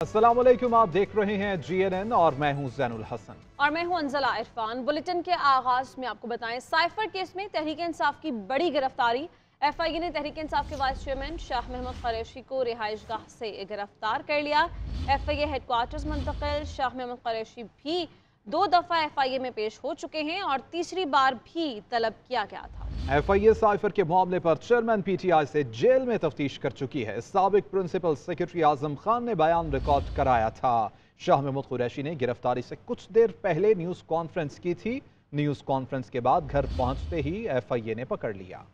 अस्सलाम वालेकुम, आप देख रहे हैं GNN और मैं हूं ज़ैनुल हसन और मैं हूं अंजला इरफान। बुलेटिन के आगाज में आपको बताएं, साइफर केस में तहरीक इंसाफ की बड़ी गिरफ्तारी। FIA ने तहरीक इंसाफ के वाइस चेयरमैन शाह महमूद कुरैशी को रिहाइशगाह से गिरफ्तार कर लिया। FIA हेडक्वार्टर्स मुंतकिल। शाह महमूद कुरैशी भी 2 दफा FIA में पेश हो चुके हैं और तीसरी बार भी तलब किया गया था। FIA साइफर के मामले पर चेयरमैन PTI से जेल में तफ्तीश कर चुकी है। साबिक प्रिंसिपल सेक्रेटरी आजम खान ने बयान रिकॉर्ड कराया था। शाह महमूद कुरैशी ने गिरफ्तारी से कुछ देर पहले न्यूज कॉन्फ्रेंस की थी। न्यूज कॉन्फ्रेंस के बाद घर पहुंचते ही FIA ने पकड़ लिया।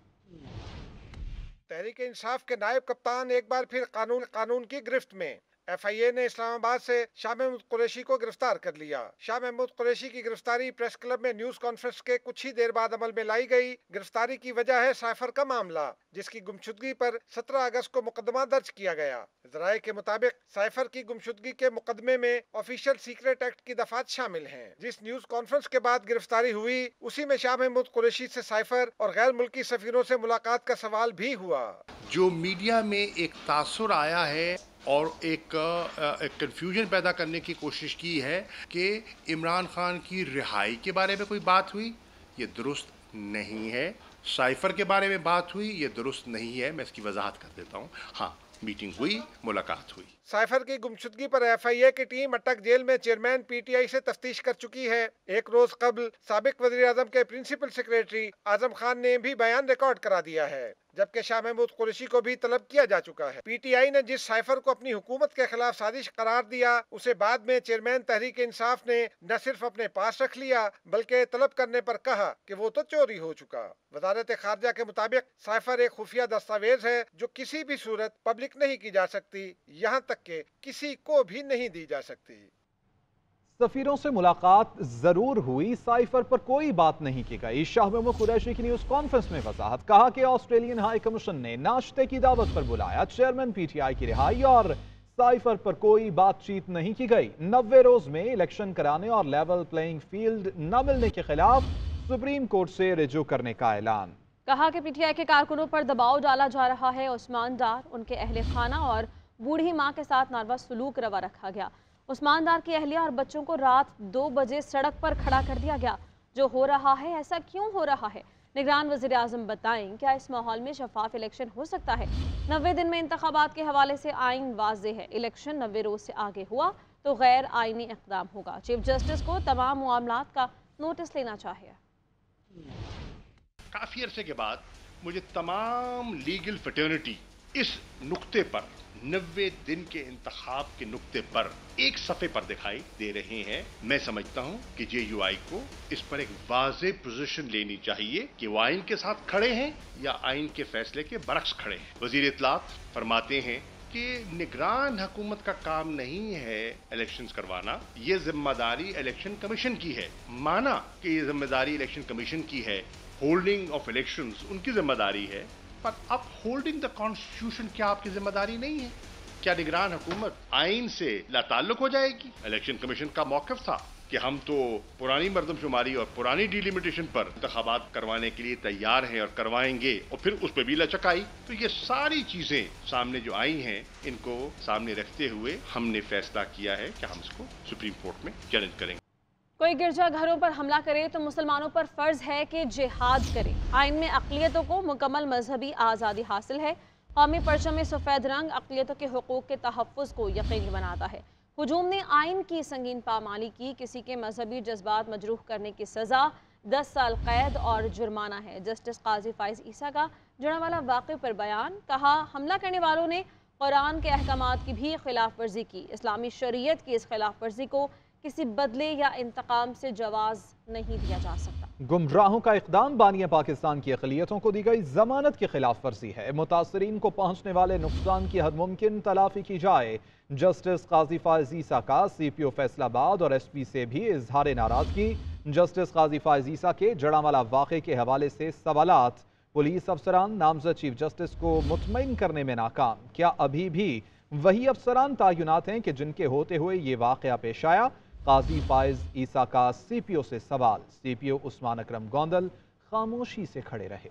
तहरीक इंसाफ के नायब कप्तान एक बार फिर कानून की गिरफ्त में। FIA ने इस्लामाबाद से शाह महमूद कुरैशी को गिरफ्तार कर लिया। शाह महमूद कुरैशी की गिरफ्तारी प्रेस क्लब में न्यूज कॉन्फ्रेंस के कुछ ही देर बाद अमल में लाई गई। गिरफ्तारी की वजह है साइफर का मामला, जिसकी गुमशुदगी पर 17 अगस्त को मुकदमा दर्ज किया गया। ज़राए के मुताबिक साइफर की गुमशुदगी के मुकदमे में ऑफिशियल सीक्रेट एक्ट की दफात शामिल हैं। जिस न्यूज कॉन्फ्रेंस के बाद गिरफ्तारी हुई, उसी में शाह महमूद कुरैशी से साइफर और गैर मुल्की सफीरों से मुलाकात का सवाल भी हुआ। जो मीडिया में एक तासुर आया है और एक कंफ्यूजन पैदा करने की कोशिश की है कि इमरान खान की रिहाई के बारे में कोई बात हुई, ये दुरुस्त नहीं है। साइफर के बारे में बात हुई, ये दुरुस्त नहीं है। मैं इसकी वजाहत कर देता हूँ। हाँ, मीटिंग हुई, मुलाकात हुई। साइफर की गुमशुदगी पर FIA की टीम अटक जेल में चेयरमैन PTI से तफ्तीश कर चुकी है। एक रोज कबल साबिक वजीर आजम के प्रिंसिपल सेक्रेटरी आजम खान ने भी बयान रिकॉर्ड करा दिया है, जबकि शाह महमूद कुरैशी को भी तलब किया जा चुका है। PTI ने जिस साइफर को अपनी हुकूमत के खिलाफ साजिश करार दिया, उसे बाद में चेयरमैन तहरीक इंसाफ ने न सिर्फ अपने पास रख लिया, बल्कि तलब करने पर कहा कि वो तो चोरी हो चुका। वजारत खारजा के मुताबिक साइफर एक खुफिया दस्तावेज है जो किसी भी सूरत पब्लिक नहीं की जा सकती, यहाँ तक के किसी को भी नहीं दी जा सकती। सफीरों से मुलाकात जरूर हुई, साइफर पर कोई बात नहीं की गई। शाह महमूद कुरैशी की न्यूज कॉन्फ्रेंस में वजाहत, कहा कि ऑस्ट्रेलियन हाई कमीशन ने नाश्ते की दावत पर बुलाया। चेयरमैन PTI की रिहाई और साइफर पर कोई बातचीत नहीं की गई। 90 रोज में इलेक्शन कराने और लेवल प्लेइंग फील्ड न मिलने के खिलाफ सुप्रीम कोर्ट से रिजू करने का ऐलान। कहा कि PTI के कारकुनों पर दबाव डाला जा रहा है। उस्मान डार, उनके अहले खाना और बूढ़ी मां के साथ नारवा सलूक रवा रखा गया। उस्मान डार की अहलिया और बच्चों को रात 2 बजे सड़क पर खड़ा कर दिया गया। जो हो रहा है, ऐसा क्यों हो रहा है? निगरान वज़ीर आज़म बताएं, क्या इस माहौल में शफाफ इलेक्शन हो सकता है? 90 दिन में इंतखाबात के हवाले से आइन वाज़ेह है। इलेक्शन 90 रोज से आगे हुआ तो गैर आइनी इक़दाम होगा। चीफ जस्टिस को तमाम मामलात का नोटिस लेना चाहिए। काफी अरसे के बाद मुझे तमाम लीगल फ्रेटर्निटी इस नुक्ते पर, 90 दिन के इंतखाब के नुक्ते पर एक सफ़े पर दिखाई दे रहे हैं। मैं समझता हूं कि JUI को इस पर एक वाज़ेह पोजीशन लेनी चाहिए कि वो आइन के साथ खड़े हैं या आइन के फैसले के बरक्स खड़े हैं। वजीर इत्तलात फरमाते हैं कि निगरान हुकूमत का काम नहीं है इलेक्शंस करवाना, ये जिम्मेदारी इलेक्शन कमीशन की है। माना कि ये जिम्मेदारी इलेक्शन कमीशन की है, होल्डिंग ऑफ इलेक्शंस उनकी जिम्मेदारी है, पर अब होल्डिंग द कॉन्स्टिट्यूशन क्या आपकी जिम्मेदारी नहीं है? क्या निगरान हुकूमत आइन से लाताल्लुक हो जाएगी? इलेक्शन कमीशन का मौक़िफ़ था कि हम तो पुरानी मर्दमशुमारी और पुरानी डिलिमिटेशन पर इंतखाबात करवाने के लिए तैयार हैं और करवाएंगे, और फिर उस पर भी लचक आई। तो ये सारी चीजें सामने जो आई हैं, इनको सामने रखते हुए हमने फैसला किया है कि हम इसको सुप्रीम कोर्ट में चैलेंज करेंगे। कोई गिरजा घरों पर हमला करे तो मुसलमानों पर फर्ज है कि जिहाद करे। आइन में अक़लियतों को मुकम्मल मजहबी आज़ादी हासिल है। कौमी परचम में सफ़ेद रंग अक़लियतों के हुकूक़ के तहफ़्फ़ुज़ को यकीनी बनाता है। हुजूम ने आइन की संगीन पामाली की, किसी के मजहबी जज्बात मजरूह करने की सज़ा 10 साल कैद और जुर्माना है। जस्टिस काजी फाइज़ ईसा का जड़ावाला वाक़े पर बयान, कहा हमला करने वालों ने कुरान के अहकामात की भी खिलाफ वर्जी की। इस्लामी शरीयत की इस खिलाफ वर्जी को किसी बदले या इंतकाम से जवाज नहीं दिया जा सकता। गुमराहों का इक़दाम बानिया पाकिस्तान की अक़लियतों को दी गई ज़मानत की खिलाफ वर्जी है। मुतासरीन को पहुँचने वाले नुकसान की हर मुमकिन तलाफी की जाए। जस्टिस काजी फाइज़ ईसा का CPO फैसलाबाद और SP से भी इजहार नाराज़गी। जस्टिस काजी फाइज़ ईसा के जड़ावाला वाक़े के हवाले से सवालात, पुलिस अफसरान नामज़द चीफ जस्टिस को मुतमईन करने में नाकाम। क्या अभी भी वही अफसरान तायुनात हैं कि जिनके होते हुए ये वाक़या पेश आया? काजी फाइज़ ईसा का CPO से सवाल। CPO उस्मान अकरम गोंदल खामोशी से खड़े रहे।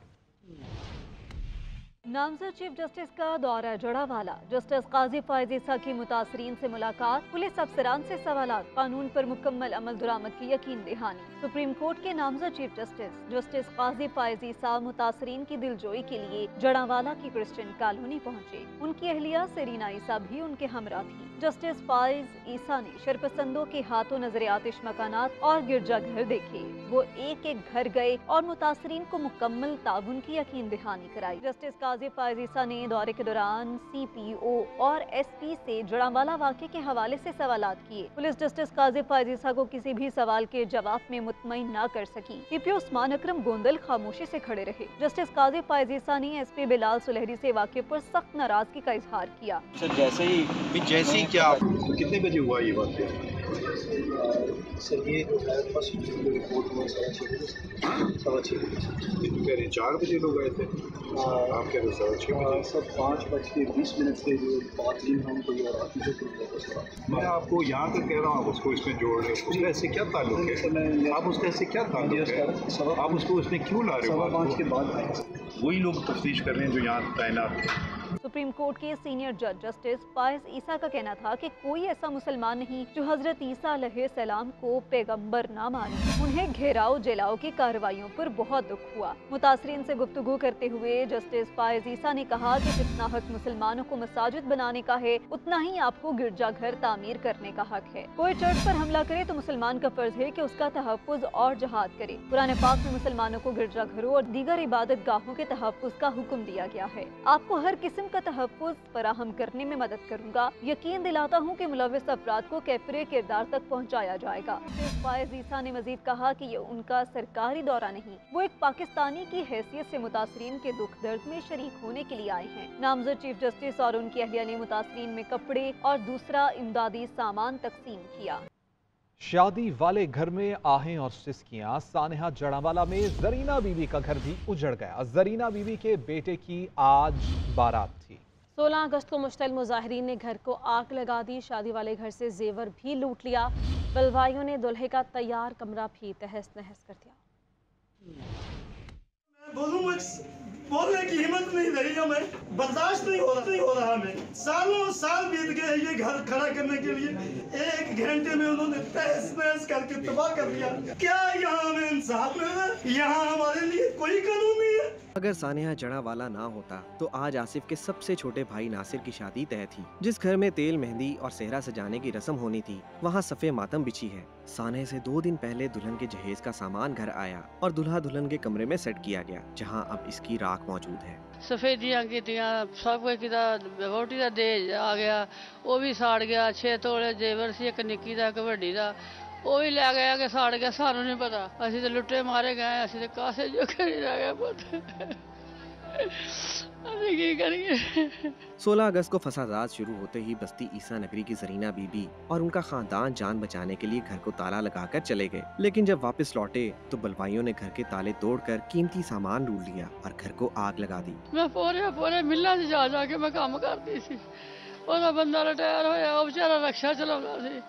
नामजद चीफ जस्टिस का दौरा जड़ावाला, जस्टिस काजी फायज ईसा की मुतासरीन से मुलाकात, पुलिस अफसरान से सवालात, कानून पर मुकम्मल अमल दरामद की यकीन दहानी। सुप्रीम कोर्ट के नामजद चीफ जस्टिस काजी फायज ईसा मुतासरीन की दिलजोई के लिए जड़ावाला की क्रिश्चियन कॉलोनी पहुँचे। उनकी अहलिया सेरीना ईसा भी उनके हमरा थी। जस्टिस फायज ईसा ने शरपसंदों के हाथों नजर आतिश मकानात और गिरजाघर देखे। वो एक एक घर गए और मुतासरीन को मुकम्मल ताउन की यकीन दहानी कराई। जस्टिस काजी फायज ईसा ने दौरे के दौरान CPO और SP से जड़ावाला वाक़े के हवाले से सवालात किए। पुलिस जस्टिस काजी फायज ईसा को किसी भी सवाल के जवाब में मुतमईन न कर सकी। CPO उस्मान अकरम गोंदल खामोशी से खड़े रहे। जस्टिस काजी फायज ईसा ने SP बिलाल सुलहरी से वाक़े पर सख्त नाराजगी का इजहार किया। सर जैसे ही क्या कितने बजे हुआ ये वाक़या? सर ये फर्स्ट रिपोर्ट हुआ 6:30 कह रहे 4 बजे लोग आए थे, आप कह रहे 6:30? सर 5:20 से जो बात हुई हम कोई और बात मैं आपको यहाँ तक कह रहा हूँ, आप उसको इसमें जोड़ रहे हो, उसका ऐसे क्या ताल्लुक है? आप उसका ऐसे क्या ताल्लुक है? आप उसको इसमें क्यों ला रहे हो? 5:15 के बाद वही लोग तफ्तीश कर रहे हैं जो यहाँ तैनात थे। सुप्रीम कोर्ट के सीनियर जज जस्टिस फायज ईसा का कहना था कि कोई ऐसा मुसलमान नहीं जो हजरत ईसा अलैहिस्सलाम को पैगंबर ना माने। उन्हें घेराव जलाओ की कार्रवाइयों पर बहुत दुख हुआ। मुतासरीन से गुफ्तगू करते हुए जस्टिस फायज ईसा ने कहा कि जितना हक मुसलमानों को मसाजिद बनाने का है, उतना ही आपको गिरजाघर तामीर करने का हक है। कोई चर्च पर हमला करे तो मुसलमान का फर्ज है कि उसका तहफ़्फ़ुज़ और जहाद करे। कुरान पाक में मुसलमानों को गिरजाघरों और दीगर इबादत गाहों के तहफ़्फ़ुज़ का हुक्म दिया गया है। आपको हर किस्म का तहफ़्फ़ुज़ फराहम करने में मदद करूंगा। यकीन दिलाता हूँ कि मुलव्विस अफराद को कैफरे किरदार तक पहुँचाया जाएगा। फायज ईसा ने मजीद कहा कि ये उनका सरकारी दौरा नहीं, वो एक पाकिस्तानी की हैसियत से मुतासरीन के दुख दर्द में शरीक होने के लिए आए हैं। नामजद चीफ जस्टिस और उनकी अहलिया ने मुतासरीन में कपड़े और दूसरा इमदादी सामान तकसीम किया। शादी वाले घर में आहें और सिसकियां। सानेहा जड़ावाला में जरीना बीबी का घर भी उजड़ गया। जरीना बीबी के बेटे की आज बारात थी। 16 अगस्त को मुश्तइल मुजाहिरीन ने घर को आग लगा दी। शादी वाले घर से जेवर भी लूट लिया। बलवाइयों ने दूल्हे का तैयार कमरा भी तहस नहस कर दिया। बोलने की हिम्मत नहीं रही हमें, बर्दाश्त नहीं हो रहा हमें। सालों साल बीत गए ये घर खड़ा करने के लिए, 1 घंटे में उन्होंने तहस नहस करके तबाह कर दिया। क्या यहाँ हमें इंसाफ मिल रहा है? यहाँ हमारे लिए कोई कानून नहीं है। अगर सानेहा जड़ावाला ना होता तो आज आसिफ के सबसे छोटे भाई नासिर की शादी तय थी। जिस घर में तेल, मेहंदी और सेहरा सजाने की रस्म होनी थी, वहाँ सफ़े मातम बिछी है। सानेह से 2 दिन पहले दुल्हन के जहेज का सामान घर आया और दूल्हा दुल्हन के कमरे में सेट किया गया, जहाँ अब इसकी राख मौजूद है। सफेदियां की सब वोटी का दहेज आ गया, वो भी साड़ गया। 6 तोले जेवर सी, एक निक्की दा, एक वड्डी दा, वो भी ले गया कि साड़ गया। सानू नहीं पता, असि तो लुटे मारे गए, असि तो कासे जो नहीं रह गए पुत। 16 अगस्त को फसादात शुरू होते ही बस्ती ईसा नगरी की जरीना बीबी और उनका खानदान जान बचाने के लिए घर को ताला लगाकर चले गए। लेकिन जब वापस लौटे तो बलवाइयों ने घर के ताले तोड़कर कीमती सामान लूट लिया और घर को आग लगा दी। मैं पूरे मिलना से जा के मैं काम करती सी। ओदा बंदा रिटायर होया, वो बेचारा रक्षा चलाता सी।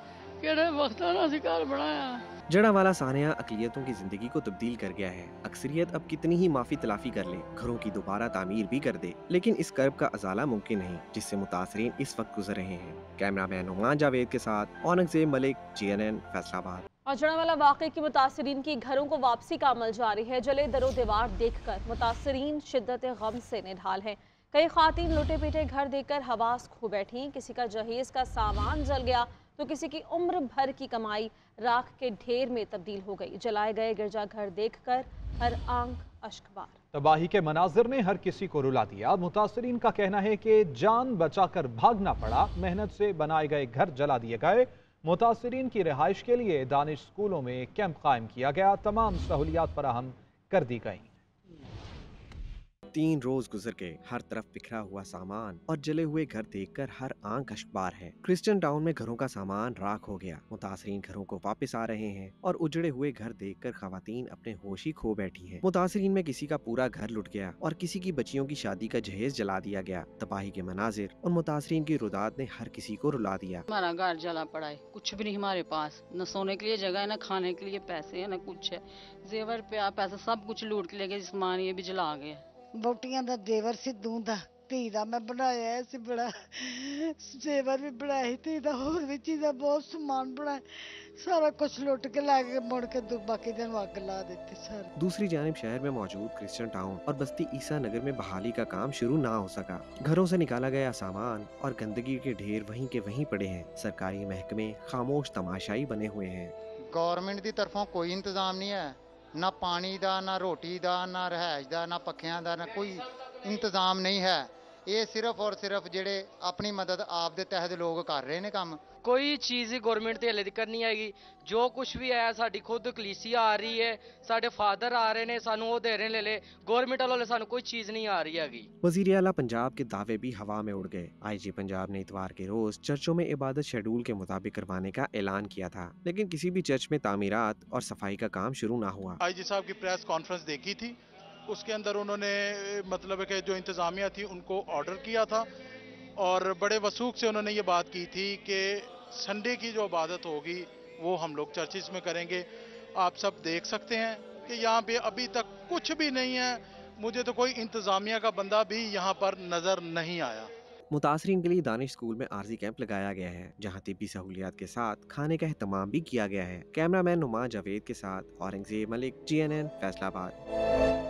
केड़े वक्त ना शिकार बनाया। जड़ावाला सानेहा अक़लियतों की जिंदगी को तब्दील कर गया है। अक्सरियत अब कितनी ही माफी तलाफी कर ले, घरों की दोबारा तामीर भी कर दे, लेकिन इस कर्ब का अजाला मुमकिन नहीं जिससे मुतासरीन इस वक्त गुजर रहे हैं। कैमरामैन नुमान जावेद के साथ औरंगजेब मलिक, GNN फैसलाबाद। और जड़ावाला वाक़े की मुतासरीन की घरों को वापसी का अमल जारी है। जले दरो दीवार देखकर मुतासरीन शिद्दत गम से निढाल हैं। कई खातीन लुटे पीटे घर देखकर हवास खो बैठी। किसी का जहेज का सामान जल गया तो किसी की उम्र भर की कमाई राख के ढेर में तब्दील हो गई। जलाए गए गिरजाघर देखकर हर आंख अश्कबार। तबाही के मनाजिर ने हर किसी को रुला दिया। मुतासरीन का कहना है कि जान बचाकर भागना पड़ा। मेहनत से बनाए गए घर जला दिए गए। मुतासरीन की रिहाइश के लिए दानिश स्कूलों में कैंप कायम किया गया। तमाम सहूलियात फराहम कर दी गई। 3 रोज गुजर गए, हर तरफ बिखरा हुआ सामान और जले हुए घर देखकर हर आंख अश्कबार है। क्रिश्चियन टाउन में घरों का सामान राख हो गया। मुतासरीन घरों को वापस आ रहे हैं और उजड़े हुए घर देखकर खवातीन अपने होश ही खो बैठी हैं। मुतासरीन में किसी का पूरा घर लुट गया और किसी की बच्चियों की शादी का जहेज जला दिया गया। तबाही के मनाजिर और मुतासरीन की रुदात ने हर किसी को रुला दिया। हमारा घर जला पड़ा है, कुछ भी नहीं हमारे पास, न सोने के लिए जगह है, न खाने के लिए पैसे है, न कुछ है। जेवर पे पैसा सब कुछ लूट के ले गए, सामान ये भी जला गए। ਬੋਟੀਆਂ ਦਾ ਦੇਵਰ ਸਿੱਧੂ ਦਾ ਧੀ ਦਾ ਮੈਂ ਬਣਾਇਆ ਸੀ, ਬੜਾ ਜ਼ੇਵਰ ਵੀ ਬਣਾਇਆ ਧੀ ਦਾ, ਹੋਰ ਵੀ ਚੀਜ਼ਾਂ ਬਹੁਤ ਸਮਾਨ ਬਣਾਇਆ, सारा कुछ लुट के ला के मुड़ के बाकी दिन आग ला देती सर। दूसरी जानिब शहर में मौजूद क्रिश्चियन टाउन और बस्ती ईसा नगर में बहाली का काम शुरू ना हो सका। घरों से निकाला गया सामान और गंदगी के ढेर वहीं के वहीं पड़े हैं। सरकारी महकमे खामोश तमाशाई बने हुए हैं। गवर्नमेंट की तरफों कोई इंतजाम नहीं है, ना पानी दा, ना रोटी दा, ना रहायश दा, ना पखियां दा, ना कोई इंतजाम नहीं है। ये सिर्फ और सिर्फ जेड़े अपनी मदद आप दे तहत लोग कर रहे ने काम। कोई चीज़ गवर्नमेंट ते हले दिक्कत नहीं आएगी। जो कुछ भी है साडी खुद कलीसिया आ रही है, साडे फादर आ रहे ने, सानू वो दे रहे ले गवर्नमेंट वालों सानू कोई चीज़ नहीं आ रही हैगी। वज़ीर आला पंजाब के दावे भी हवा में उड़ गए। IG पंजाब ने इतवार के रोज चर्चों में इबादत शेड्यूल के मुताबिक करवाने का ऐलान किया था, लेकिन किसी भी चर्च में तामीरात और सफाई का काम शुरू ना हुआ। IG साहब की प्रेस कॉन्फ्रेंस देखी थी, उसके अंदर उन्होंने मतलब है कि जो इंतज़ामिया थी उनको ऑर्डर किया था और बड़े वसूख से उन्होंने ये बात की थी कि संडे की जो इबादत होगी वो हम लोग चर्चिस में करेंगे। आप सब देख सकते हैं कि यहाँ पे अभी तक कुछ भी नहीं है। मुझे तो कोई इंतज़ामिया का बंदा भी यहाँ पर नज़र नहीं आया। मुतासरीन के लिए दानिश स्कूल में आर्जी कैंप लगाया गया है, जहाँ तिब्बी सहूलियात के साथ खाने का एहतमाम भी किया गया है। कैमरामैन नुमान जावेद के साथ Aurangzeb Malik, GNN Faisalabad.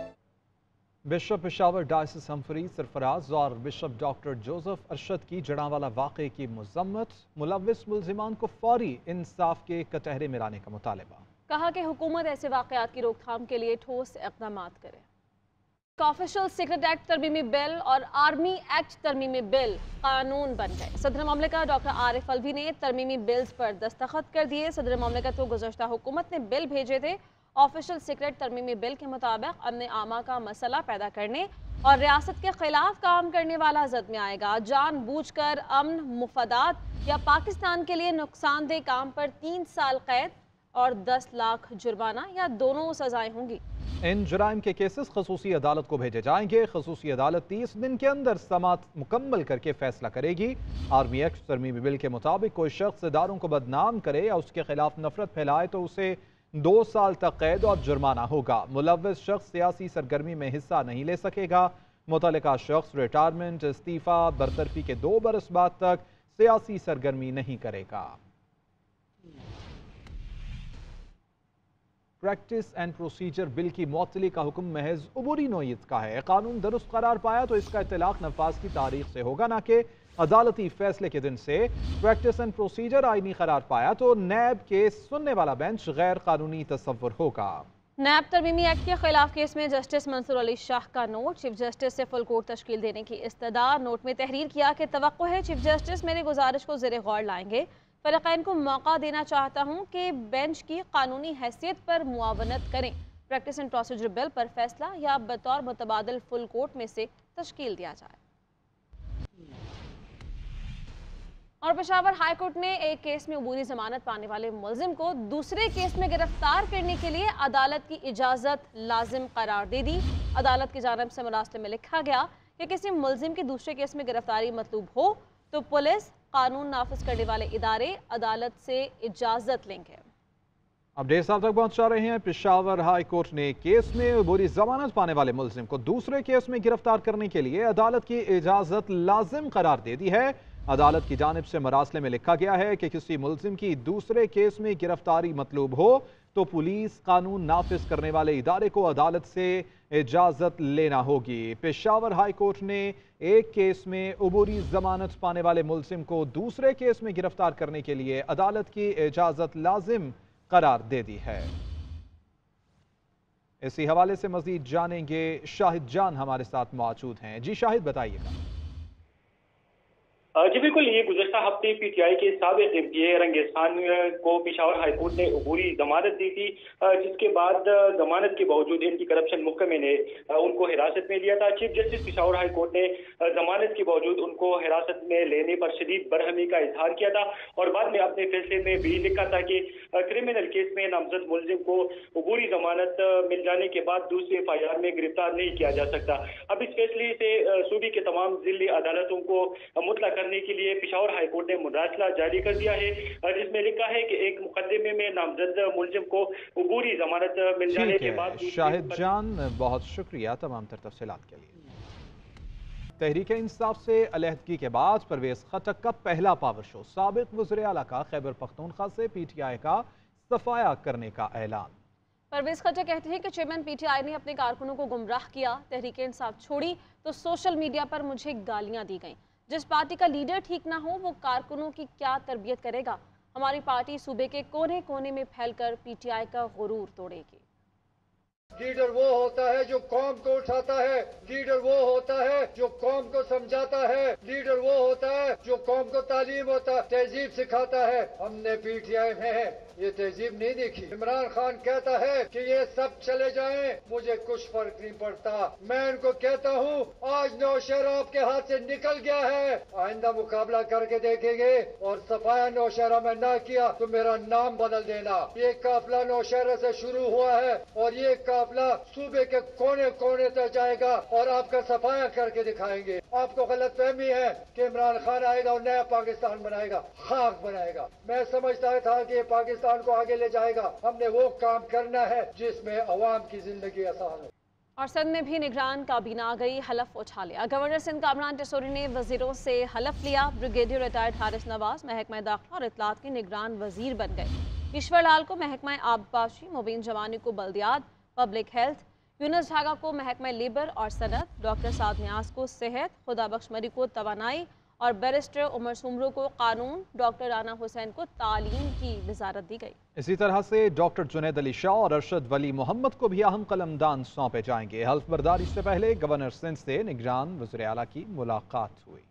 Bishop Peshawar diocese Humphrey Sarfaraz और बिशप डॉक्टर जोसेफ अरशद की जड़ांवाला वाक़े की मज़म्मत, मुलव्विस मुल्ज़िमान को फौरी इंसाफ के कटहरे में लाने का मुतालबा। कहा कि हुकूमत ऐसे वाक़यात की रोकथाम के लिए ठोस इक़दाम करे। ऑफिशियल सीक्रेट एक्ट तरमीमी बिल और आर्मी एक्ट तरमीमी बिल कानून बन गए। सदर ममलिकत डॉक्टर आरिफ अलवी ने तरमीमी बिल्स पर दस्तखत कर दिए। सदर ममलिकत को गुज़श्ता हुकूमत ने बिल भेजे थे। ऑफिशियल सीक्रेट तरमीमी बिल के मुताबिक अमन आमा का मसला पैदा करने और रियासत के खिलाफ काम करने वाला जद में आएगा। जानबूझकर अमन मुफादात या पाकिस्तान के लिए नुकसानदेह काम पर 3 साल कैद और 10 लाख जुर्माना या दोनों सजाएं होंगी। इन जुराइम के केसेस खसूसी अदालत को भेजे जाएंगे। खसूसी अदालत 30 दिन के अंदर समात मुकम्मल करके फैसला करेगी। आर्मी एक्ट तरमीमी बिल के मुताबिक कोई शख्स इदारों को बदनाम करे या उसके खिलाफ नफरत फैलाए तो उसे 2 साल तक कैद और जुर्माना होगा। मुलव्विस शख्स सियासी सरगर्मी में हिस्सा नहीं ले सकेगा। मुतल्लिका शख्स रिटायरमेंट, इस्तीफा, बरतरफी के 2 बरस बाद तक सियासी सरगर्मी नहीं करेगा। प्रैक्टिस एंड प्रोसीजर बिल की मुअत्तली का हुक्म महज उबूरी नोयत का है। कानून दुरुस्त करार पाया तो इसका इत्तलाक नफाज की तारीख से होगा, ना कि अदालती फैसले के दिन से। प्रैक्टिस एंड प्रोसीजर आईनी करार पाया तो नैब केस सुनने वाला बेंच गैर कानूनी तस्वुर होगा। नैब तरमीमी एक्ट के खिलाफ केस में जस्टिस मंसूर अली शाह का नोट, चीफ जस्टिस से फुल कोर्ट तश्कील देने की इस्तदा। नोट में तहरीर किया कि तवक्को है चीफ जस्टिस मेरी गुजारिश को ज़ेरे गौर लाएंगे। फ़रीक़ैन को मौका देना चाहता हूँ कि बेंच की कानूनी हैसियत पर मुआवनत करें। प्रैक्टिस एंड प्रोसीजर बिल पर फैसला या बतौर मुतबादिल फुल कोर्ट में से तश्कील दिया जाए। और पेशावर हाई कोर्ट ने एक केस में अबूरी जमानत पाने वाले मुल्जिम को दूसरे केस में गिरफ्तार करने के लिए अदालत की इजाज़त लाजिम करार दे दी। अदालत की जानिब से मुरासले में लिखा गया कि किसी मुल्जिम की दूसरे केस में गिरफ्तारी मतलूब हो तो पुलिस, कानून नाफिज करने वाले इदारे अदालत से इजाज़त लेंगे। अपडेट्स आप तक पहुंचा रहे हैं। पेशावर हाई कोर्ट ने केस में अबूरी जमानत पाने वाले मुल्जिम को दूसरे केस में गिरफ्तार करने के लिए अदालत की इजाज़त लाजिम करार दे दी है। अदालत की जानिब से मरासले में लिखा गया है कि किसी मुल्जिम की दूसरे केस में गिरफ्तारी मतलूब हो तो पुलिस, कानून नाफिज करने वाले इदारे को अदालत से इजाज़त लेना होगी। पेशावर हाई कोर्ट ने एक केस में अबूरी जमानत पाने वाले मुल्जिम को दूसरे केस में गिरफ्तार करने के लिए अदालत की इजाज़त लाजिम करार दे दी है। इसी हवाले से मजीद जानेंगे। शाहिद जान हमारे साथ मौजूद हैं। जी शाहिद, बताइएगा। जी बिल्कुल, ये गुज़श्ता हफ्ते PTI के साबिक़ MPA रंगेज़ खान को पेशावर हाई कोर्ट ने अबूरी जमानत दी थी, जिसके बाद जमानत के बावजूद इनकी करप्शन महकमे ने उनको हिरासत में लिया था। Chief justice Peshawar high court ने जमानत के बावजूद उनको हिरासत में लेने पर शदीद बरहमी का इजहार किया था और बाद में अपने फैसले में भी लिखा था कि क्रिमिनल केस में नामजद मुल्जिम को अबूरी जमानत मिल जाने के बाद दूसरे FIR में गिरफ्तार नहीं किया जा सकता। अब इस फैसले से सूबे के तमाम जिले अदालतों को मुतलक करने के लिए पेशावर हाई कोर्ट ने मुरासला जारी कर दिया है, जिसमें लिखा है कि एक मुकदमे में नामजद मुलजिम को अबूरी जमानत मिल जाने के बाद। शाहिद जान, बहुत शुक्रिया तमाम तर तफसीलात के लिए। तहरीक इंसाफ से अलहदगी के बाद परवेज खटक का पहला पावर शो, साबिक वज़ीर आला का खैबर पख्तूनख्वा से PTI का सफाया करने का ऐलान। परवेज खटक कहते हैं कि चेयरमैन PTI ने अपने कारकुनों को गुमराह किया, तहरीक इंसाफ छोड़ी तो सोशल मीडिया पर मुझे गालियां दी गईं। जिस पार्टी का लीडर ठीक ना हो वो कारकुनों की क्या तरबियत करेगा। हमारी पार्टी सूबे के कोने कोने में फैलकर PTI का गुरूर तोड़ेगी। लीडर वो होता है जो कौम को उठाता है, लीडर वो होता है जो कौम को समझाता है, लीडर वो होता है जो कौम को तालीम होता है, तहजीब सिखाता है। हमने PTI में ये तहजीब नहीं देखी। इमरान खान कहता है कि ये सब चले जाएं, मुझे कुछ फर्क नहीं पड़ता। मैं इनको कहता हूँ आज नौशहरा आपके हाथ से निकल गया है, आइंदा मुकाबला करके देखेंगे और सफाया नौशहरा में ना किया तो मेरा नाम बदल देना। ये काफिला नौशहरा से शुरू हुआ है और ये काफिला सूबे के कोने कोने तक जाएगा और आपका सफाया करके दिखाएंगे। आपको गलत फहमी है कि इमरान खान आएगा और नया पाकिस्तान बनाएगा, खाक बनाएगा। मैं समझता था कि ये पाकिस्तान को आगे ले जाएगा। हमने वो काम करना है जिसमें अवाम की जिंदगी आसान हो। और सिंध में भी निगरान काबीना आ गई, हलफ उठा लिया। गवर्नर सिंध कामरान टेसोरी ने वजीरों से हलफ लिया। ब्रिगेडियर रिटायर्ड हारिस नवाज महकमा दाखिला और इत्तलात के निगरान वजीर बन गए। ईश्वर लाल को महकमा आबपाशी, मुबीन जवानी को बल्दियात, पब्लिक हेल्थ, यूनुस ढागा को महकमा लेबर और सनत, डॉक्टर साद न्याज को सेहत, खुदा बख्श मरी को तवानाई और बैरिस्टर उमर सुमरो को कानून, डॉक्टर राना हुसैन को तालीम की वजारत दी गई। इसी तरह से डॉक्टर जुनैद अली शाह और अरशद वली मोहम्मद को भी अहम कलमदान सौंपे जाएंगे। हल्फ बर्दारी से पहले गवर्नर सिंध से निगरान वज़ीर आला की मुलाकात हुई।